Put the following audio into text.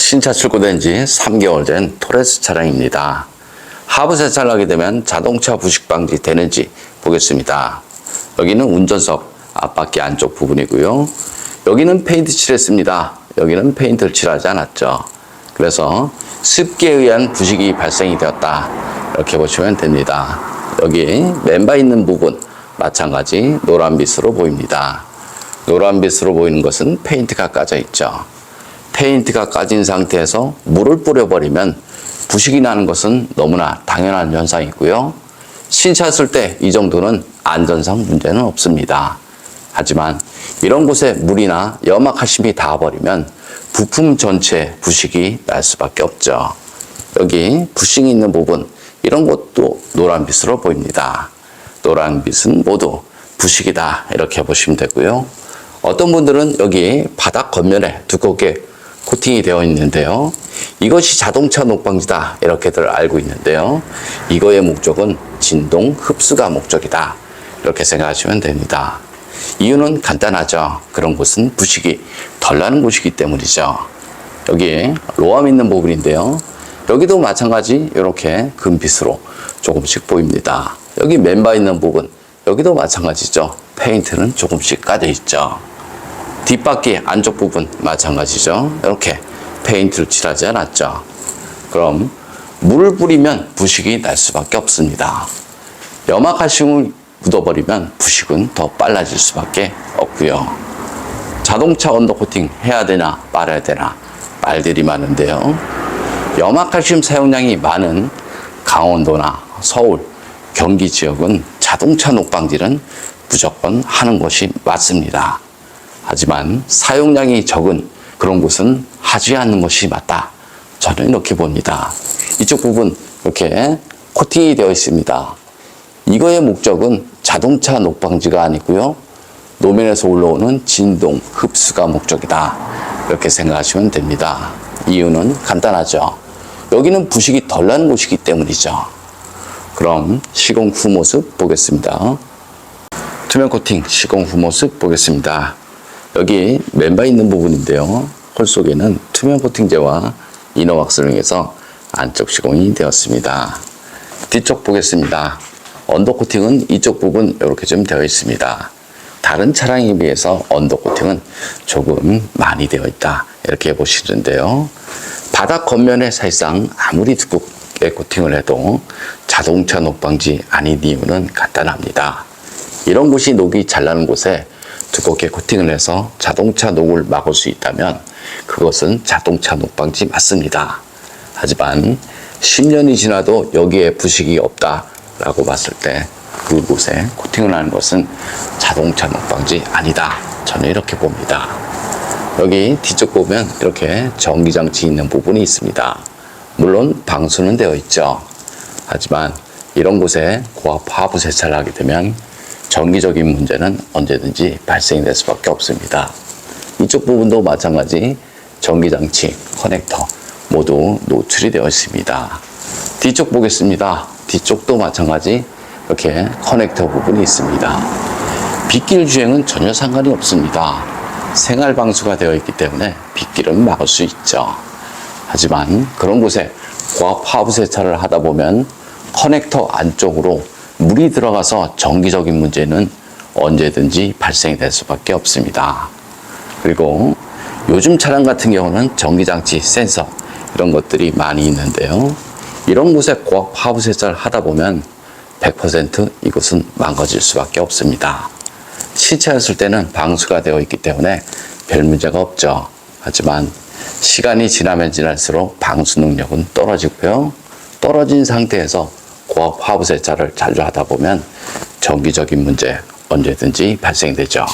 신차 출고된 지 3개월 된 토레스 차량입니다. 하부 세차를 하게 되면 자동차 부식 방지 되는지 보겠습니다. 여기는 운전석 앞바퀴 안쪽 부분이고요. 여기는 페인트 칠했습니다. 여기는 페인트를 칠하지 않았죠. 그래서 습기에 의한 부식이 발생이 되었다. 이렇게 보시면 됩니다. 여기 맨바 있는 부분 마찬가지 노란빛으로 보입니다. 노란빛으로 보이는 것은 페인트가 까져 있죠. 페인트가 까진 상태에서 물을 뿌려버리면 부식이 나는 것은 너무나 당연한 현상이고요. 신차 쓸 때 이 정도는 안전상 문제는 없습니다. 하지만 이런 곳에 물이나 염화칼슘이 닿아버리면 부품 전체에 부식이 날 수밖에 없죠. 여기 부식이 있는 부분, 이런 것도 노란빛으로 보입니다. 노란빛은 모두 부식이다, 이렇게 보시면 되고요. 어떤 분들은 여기 바닥 겉면에 두껍게 코팅이 되어 있는데요. 이것이 자동차 녹방지다, 이렇게들 알고 있는데요. 이거의 목적은 진동 흡수가 목적이다, 이렇게 생각하시면 됩니다. 이유는 간단하죠. 그런 곳은 부식이 덜 나는 곳이기 때문이죠. 여기 로함 있는 부분인데요. 여기도 마찬가지 이렇게 금빛으로 조금씩 보입니다. 여기 맨바 있는 부분, 여기도 마찬가지죠. 페인트는 조금씩 까져 있죠. 뒷바퀴 안쪽 부분 마찬가지죠. 이렇게 페인트를 칠하지 않았죠. 그럼 물을 뿌리면 부식이 날 수밖에 없습니다. 염화칼슘을 묻어버리면 부식은 더 빨라질 수밖에 없고요. 자동차 언더코팅 해야 되나 말아야 되나 말들이 많은데요. 염화칼슘 사용량이 많은 강원도나 서울, 경기 지역은 자동차 녹방지는 무조건 하는 것이 맞습니다. 하지만 사용량이 적은 그런 곳은 하지 않는 것이 맞다. 저는 이렇게 봅니다. 이쪽 부분 이렇게 코팅이 되어 있습니다. 이거의 목적은 자동차 녹방지가 아니고요. 노면에서 올라오는 진동, 흡수가 목적이다. 이렇게 생각하시면 됩니다. 이유는 간단하죠. 여기는 부식이 덜 나는 곳이기 때문이죠. 그럼 시공 후 모습 보겠습니다. 투명 코팅 시공 후 모습 보겠습니다. 여기 맨바 있는 부분인데요. 홀 속에는 투명 코팅제와 이너왁스를 이용해서 안쪽 시공이 되었습니다. 뒤쪽 보겠습니다. 언더코팅은 이쪽 부분 이렇게 좀 되어 있습니다. 다른 차량에 비해서 언더코팅은 조금 많이 되어 있다, 이렇게 보시는데요. 바닥 겉면에 사실상 아무리 두껍게 코팅을 해도 자동차 녹방지 아닌 이유는 간단합니다. 이런 곳이 녹이 잘 나는 곳에 두껍게 코팅을 해서 자동차 녹을 막을 수 있다면 그것은 자동차 녹방지 맞습니다. 하지만 10년이 지나도 여기에 부식이 없다라고 봤을 때 그곳에 코팅을 하는 것은 자동차 녹방지 아니다. 저는 이렇게 봅니다. 여기 뒤쪽 보면 이렇게 전기장치 있는 부분이 있습니다. 물론 방수는 되어 있죠. 하지만 이런 곳에 고압 하부 세차를 하게 되면 정기적인 문제는 언제든지 발생이 될 수밖에 없습니다. 이쪽 부분도 마찬가지 전기장치, 커넥터 모두 노출이 되어 있습니다. 뒤쪽 보겠습니다. 뒤쪽도 마찬가지 이렇게 커넥터 부분이 있습니다. 빗길 주행은 전혀 상관이 없습니다. 생활 방수가 되어 있기 때문에 빗길은 막을 수 있죠. 하지만 그런 곳에 고압 하부 세차를 하다 보면 커넥터 안쪽으로 물이 들어가서 정기적인 문제는 언제든지 발생이 될 수밖에 없습니다. 그리고 요즘 차량 같은 경우는 전기장치, 센서 이런 것들이 많이 있는데요. 이런 곳에 고압 하부 세차를 하다 보면 100% 이곳은 망가질 수밖에 없습니다. 시차했을 때는 방수가 되어 있기 때문에 별 문제가 없죠. 하지만 시간이 지나면 지날수록 방수 능력은 떨어지고요. 떨어진 상태에서 고압 하부 세차를 자주 하다 보면 정기적인 문제 언제든지 발생되죠.